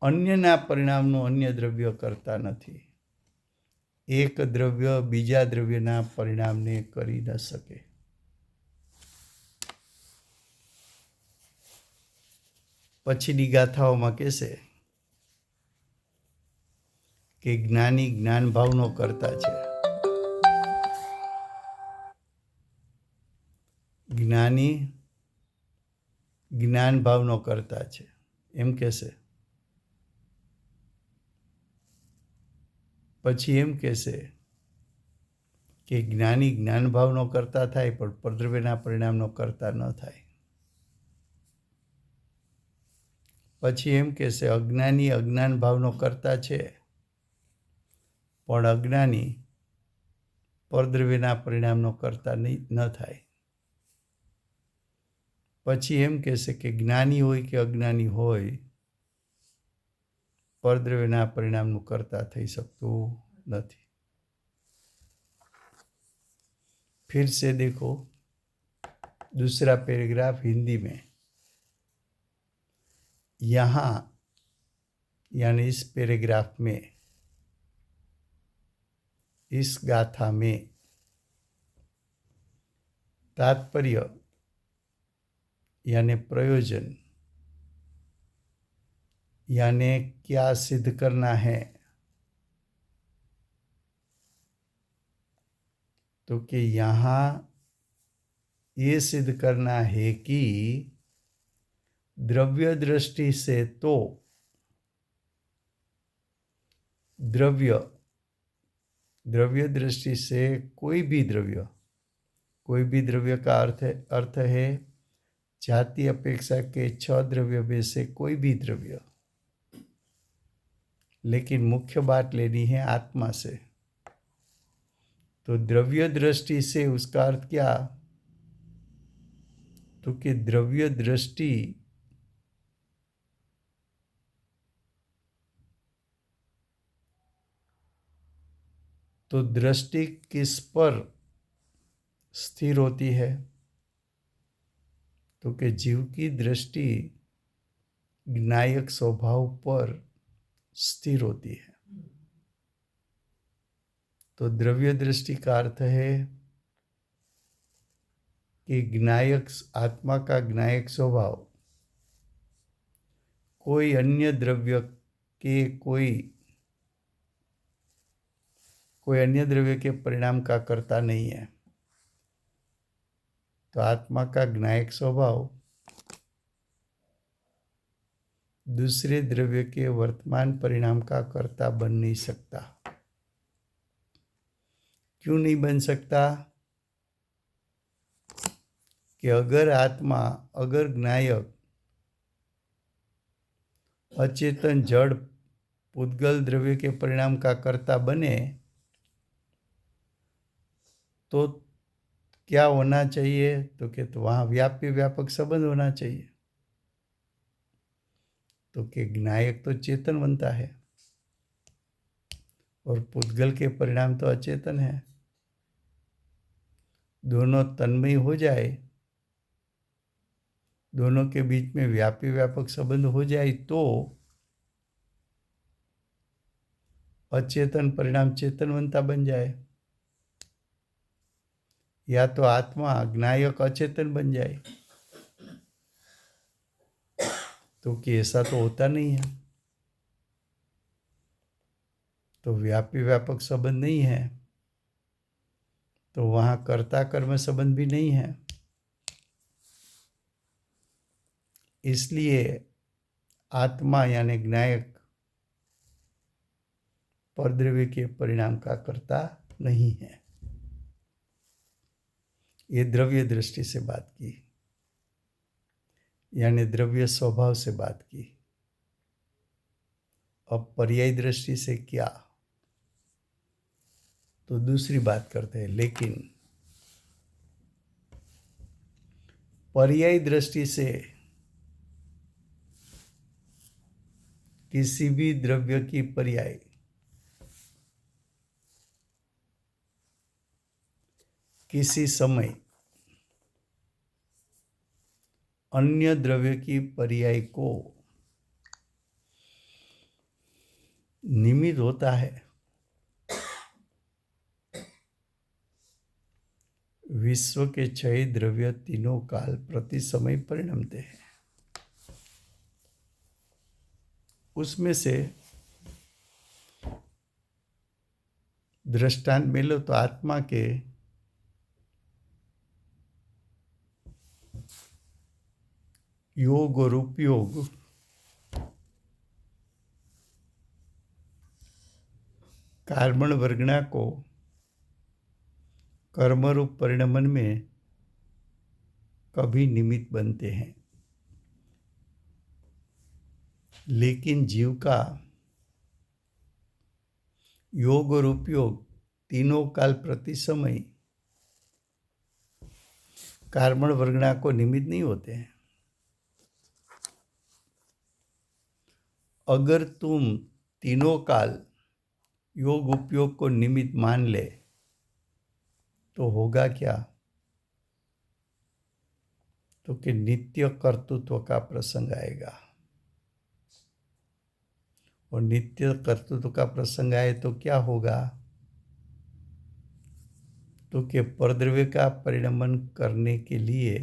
અન્યના પરિણામનું અન્ય દ્રવ્ય કરતા નથી. એક દ્રવ્ય બીજા દ્રવ્યના પરિણામને કરી ન શકે. પછીની ગાથાઓમાં કહેશે કે જ્ઞાની જ્ઞાન ભાવનો કરતા છે? જ્ઞાની જ્ઞાન ભાવનો કરતા છે એમ કહેશે. પછી એમ કહેશે કે જ્ઞાની જ્ઞાન ભાવનો કરતા થાય પણ પરદ્રવ્યના પરિણામનો કરતા ન થાય. પછી એમ કહેશે અજ્ઞાની અજ્ઞાન ભાવનો કરતા છે પણ અજ્ઞાની પરદ્રવ્યના પરિણામનો કરતા ન થાય. પછી એમ કહેશે કે જ્ઞાની હોય કે અજ્ઞાની હોય परद्रव्यना परिणामનું કરતા થઈ सकતું નથી. फिर से देखो दूसरा पैराग्राफ हिंदी में. यहाँ यानी इस पैराग्राफ में, इस गाथा में तात्पर्य यानी प्रयोजन यानी क्या सिद्ध करना है, तो कि यहाँ ये सिद्ध करना है कि द्रव्य दृष्टि से तो द्रव्य दृष्टि से कोई भी द्रव्य का अर्थ है जाति अपेक्षा के 6 द्रव्य में से कोई भी द्रव्य. लेकिन मुख्य बात लेनी है आत्मा से. तो द्रव्य दृष्टि से उसका अर्थ क्या? तो कि द्रव्य दृष्टि तो दृष्टि किस पर स्थिर होती है? तो कि जीव की दृष्टि ज्ञायक स्वभाव पर स्थिर होती है. तो द्रव्य दृष्टि का अर्थ है कि ज्ञायक आत्मा का ज्ञायक स्वभाव कोई अन्य द्रव्य के कोई अन्य द्रव्य के परिणाम का करता नहीं है. तो आत्मा का ज्ञायक स्वभाव दूसरे द्रव्य के वर्तमान परिणाम का कर्ता बन नहीं सकता. क्यों नहीं बन सकता? कि अगर आत्मा, अगर ज्ञायक अचेतन जड़ पुद्गल द्रव्य के परिणाम का कर्ता बने तो क्या होना चाहिए? तो कि तो वहाँ व्यापी व्यापक संबंध होना चाहिए. तो कि ज्ञायक तो चेतन बनता है और पुद्गल के परिणाम तो अचेतन है. दोनों तन्मय हो जाए, दोनों के बीच में व्यापी व्यापक संबंध हो जाए तो अचेतन परिणाम चेतन बनता बन जाए, या तो आत्मा ज्ञायक अचेतन बन जाए. तो कि ऐसा तो होता नहीं है. तो व्यापी व्यापक संबंध नहीं है तो वहाँ कर्ता कर्म संबंध भी नहीं है. इसलिए आत्मा यानी ज्ञायक परद्रव्य के परिणाम का कर्ता नहीं है. ये द्रव्य दृष्टि से बात की, यानी द्रव्य स्वभाव से बात की. अब पर्यायी दृष्टि से क्या? तो दूसरी बात करते हैं. लेकिन पर्यायी दृष्टि से किसी भी द्रव्य की पर्याय किसी समय अन्य द्रव्य की पर्याय को निमित्त होता है. विश्व के 6 द्रव्य तीनों काल प्रति समय परिणमते हैं. उसमें से दृष्टांत में लो तो आत्मा के योग और उपयोग कार्बन वर्गणा को कर्मरूप परिणमन में कभी निमित्त बनते हैं, लेकिन जीव का योग और उपयोग तीनों काल प्रति समय कार्बन वर्गणा को निमित्त नहीं होते हैं। अगर तुम तीनों काल योग उपयोग को निमित्त मान ले तो होगा क्या? तो कि नित्य कर्तृत्व का प्रसंग आएगा, और नित्य कर्तृत्व का प्रसंग आए तो क्या होगा? तो कि परद्रव्य का परिणमन करने के लिए,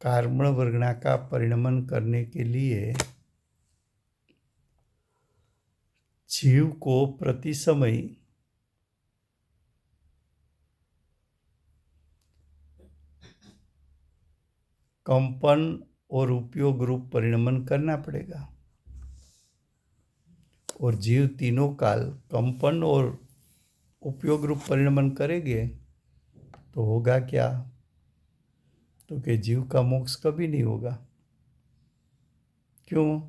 कार्बन वर्गणा का परिणमन करने के लिए जीव को प्रति समय कंपन और उपयोग रूप परिणमन करना पड़ेगा, और जीव तीनों काल कंपन और उपयोग रूप परिणमन करेंगे तो होगा क्या? तो कि जीव का मोक्ष कभी नहीं होगा। क्यों?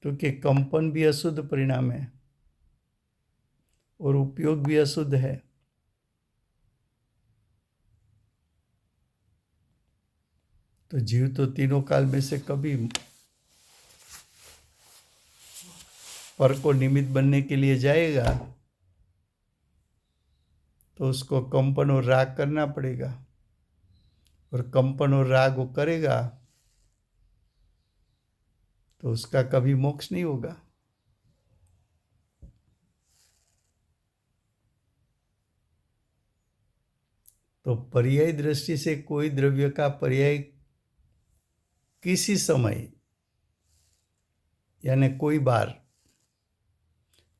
तो कि कंपन भी अशुद्ध परिणाम है और उपयोग भी अशुद्ध है। तो जीव तो तीनों काल में से कभी पर को निमित्त बनने के लिए जाएगा तो उसको कंपन और राग करना पड़ेगा, और कंपन और राग वो करेगा तो उसका कभी मोक्ष नहीं होगा। तो पर्याय दृष्टि से कोई द्रव्य का पर्याय किसी समय यानी कोई बार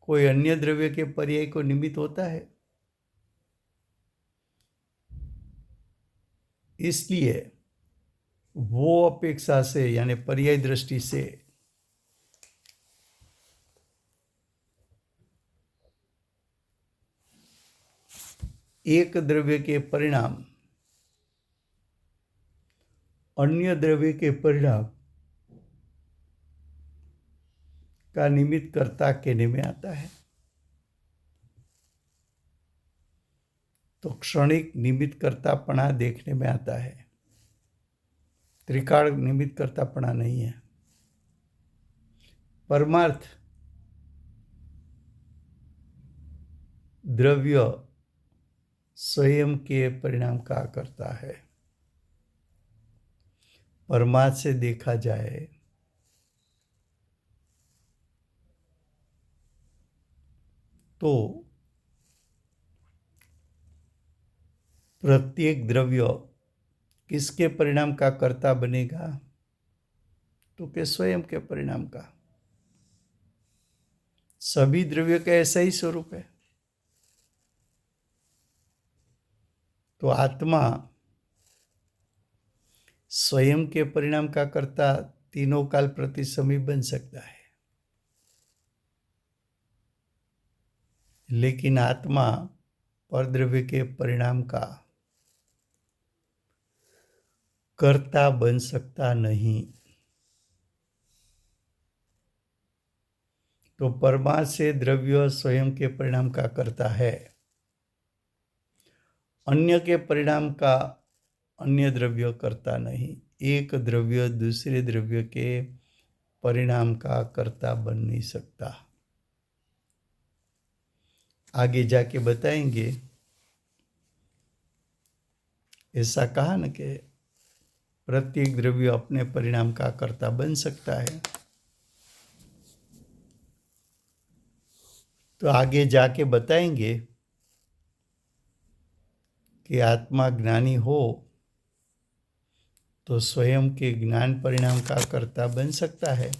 कोई अन्य द्रव्य के पर्याय को निमित्त होता है। इसलिए वो अपेक्षा से यानी पर्याय दृष्टि से एक द्रव्य के परिणाम अन्य द्रव्य के परिणाम का निमित्त कर्ता कहने में आता है। तो क्षणिक निमित्त कर्तापना देखने में आता है, त्रिकाल निमित्त कर्तापना नहीं है। परमार्थ द्रव्य स्वयं के परिणाम का करता है। परमार्थ से देखा जाए तो प्रत्येक द्रव्य किसके परिणाम का कर्ता बनेगा? तो के स्वयं के परिणाम का। सभी द्रव्य का ऐसा ही स्वरूप है। तो आत्मा स्वयं के परिणाम का कर्ता तीनों काल प्रति समय बन सकता है, लेकिन आत्मा परद्रव्य के परिणाम का कर्ता बन सकता नहीं। तो परमार्थ से द्रव्य स्वयं के परिणाम का कर्ता है, अन्य के परिणाम का अन्य द्रव्य कर्ता नहीं। एक द्रव्य दूसरे द्रव्य के परिणाम का कर्ता बन नहीं सकता। आगे जाके बताएंगे। ऐसा कहा न कि प्रत्येक द्रव्य अपने परिणाम का कर्ता बन सकता है। तो आगे जाके बताएंगे कि आत्मा ज्ञानी हो तो स्वयं के ज्ञान परिणाम का कर्ता बन सकता है,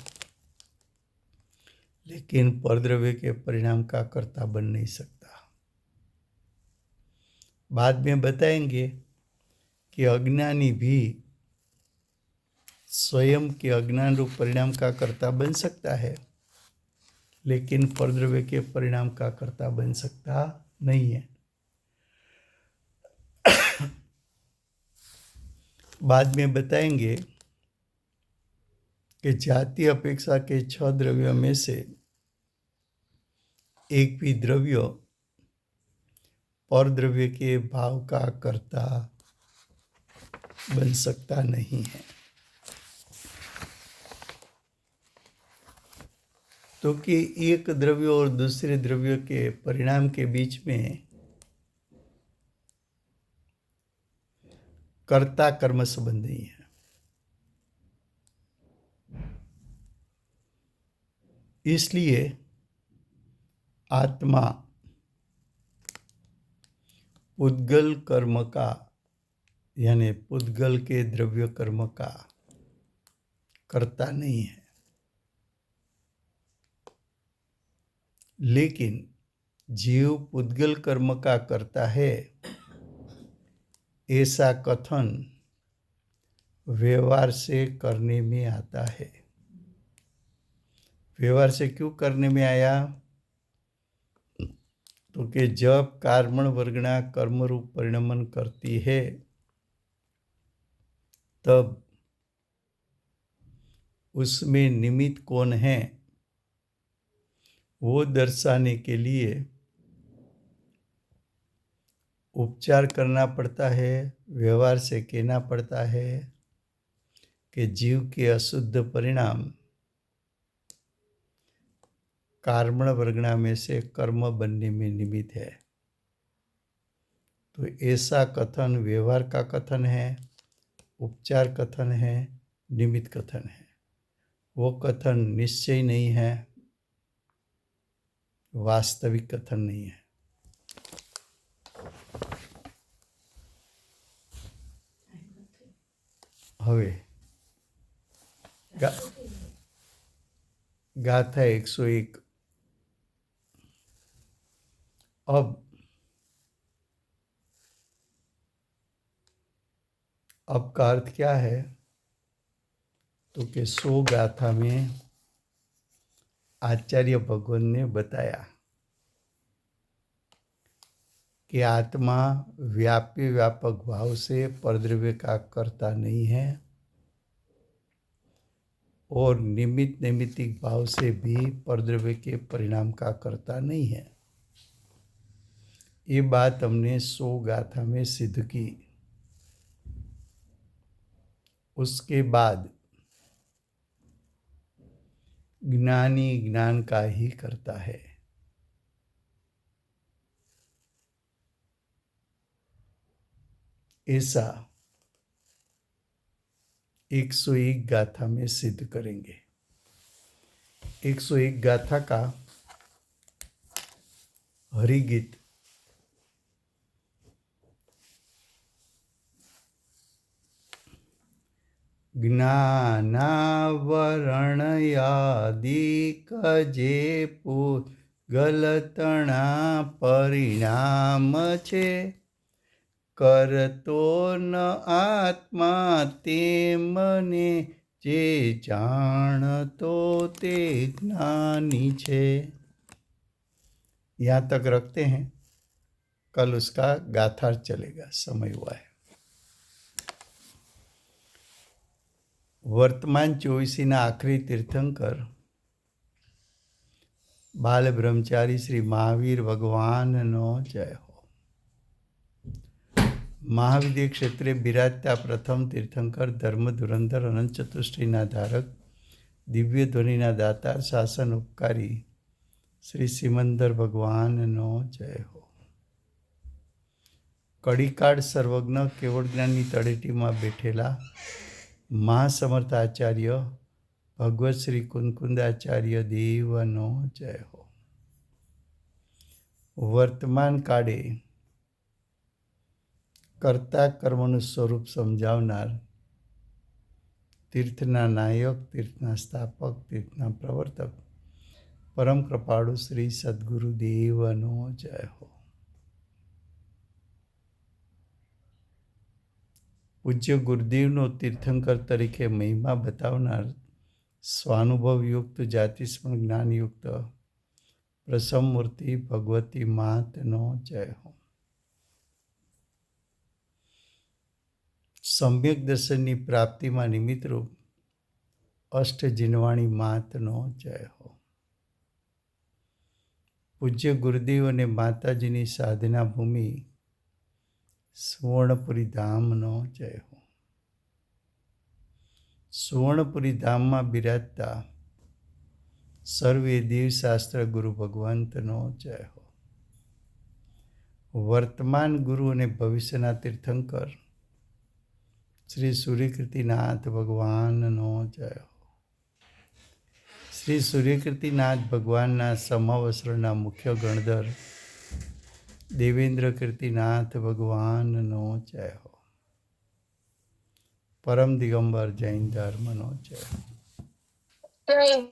लेकिन परद्रव्य के परिणाम का कर्ता बन नहीं सकता। बाद में बताएंगे कि अज्ञानी भी स्वयं के अज्ञान रूप परिणाम का कर्ता बन सकता है, लेकिन परद्रव्य के परिणाम का कर्ता बन सकता नहीं है। बाद में बताएंगे कि जाति अपेक्षा के 6 द्रव्यों में से एक भी द्रव्य परद्रव्य के भाव का कर्ता बन सकता नहीं है। तो कि एक द्रव्य और दूसरे द्रव्य के परिणाम के बीच में कर्ता कर्म संबंध नहीं है। इसलिए आत्मा पुद्गल कर्म का यानी पुद्गल के द्रव्य कर्म का कर्ता नहीं है, लेकिन जीव पुद्गल कर्म का कर्ता है, ऐसा कथन व्यवहार से करने में आता है। व्यवहार से क्यों करने में आया? तो कि जब कर्मण वर्गणा कर्म रूप परिणमन करती है, तब उसमें निमित्त कौन है वो दर्शाने के लिए उपचार करना पड़ता है। व्यवहार से कहना पड़ता है कि जीव के अशुद्ध परिणाम कर्मण वर्गणा में से कर्म बनने में निमित्त है। तो ऐसा कथन व्यवहार का कथन है, उपचार कथन है, निमित्त कथन है। वो कथन निश्चय नहीं है, वास्तविक कथन नहीं है। હવે गाथा 101। अब का अर्थ क्या है? तो कि 100 गाथा में आचार्य भगवान ने बताया कि आत्मा व्यापी व्यापक भाव से परद्रव्य का कर्ता नहीं है और निमित्त नैमित्तिक भाव से भी परद्रव्य के परिणाम का कर्ता नहीं है। ये बात हमने 100 गाथा में सिद्ध की। उसके बाद ज्ञानी ज्ञान का ही करता है। ऐसा 101 गाथा में सिद्ध करेंगे। 101 गाथा का हरिगीत જ્ઞાનાવરણયાદિક જે પૂગલતણા પરિણામ છે, કરતો ન આત્મા તેમને જે જાણતો તે જ્ઞાની છે। यहाँ तक रखते हैं, कल उसका गाथार्थ चलेगा, समय हुआ है। वर्तमान 24 आखिरी तीर्थंकर बाल ब्रह्मचारी श्री महावीर भगवान नो जय हो। महाविद्य क्षेत्रे बिराजता प्रथम तीर्थंकर धर्म धुरंधर अनंत चतुष्टयना धारक दिव्य ध्वनिना दातार शासन उपकारी श्री सिमंदर भगवान नो जय हो। कड़ीकाड़ सर्वज्ञ केवल ज्ञानी तड़ेटी में बैठेला महासमर्थ आचार्य भगवत श्री कुंकुंदाचार्य देवनो जय हो। वर्तमान काळे कर्ता कर्मनु स्वरूप समझावनार तीर्थना नायक, तीर्थना स्थापक, तीर्थना प्रवर्तक પરમ કૃપાળુ શ્રી સદગુરુદેવનો જય હો. પૂજ્ય ગુરુદેવનો તીર્થંકર તરીકે મહિમા બતાવનાર સ્વાનુભવયુક્ત જાતિસ્મરણ જ્ઞાનયુક્ત પ્રસમમૂર્તિ ભગવતી માતનો જય હો. સમ્યક દર્શનની પ્રાપ્તિમાં નિમિત્તરૂપ અષ્ટજીનવાણી માતનો જય હો. પૂજ્ય ગુરુદેવ અને માતાજીની સાધના ભૂમિ સુવર્ણપુરી ધામનો જય હો. સુવર્ણપુરી ધામમાં બિરાજતા સર્વે દેવશાસ્ત્ર ગુરુ ભગવંતનો જય હો. વર્તમાન ગુરુ અને ભવિષ્યના તીર્થંકર શ્રી સૂર્યકીર્તિનાથ ભગવાનનો જય હો. શ્રી સૂર્યકીર્તિનાથ ભગવાનના સમવસ્ત્રના મુખ્ય ગણધર દેવેન્દ્ર કીર્તિનાથ ભગવાનનો જય હો. પરમ દિગંબર જૈન ધર્મનો જય હો. Thank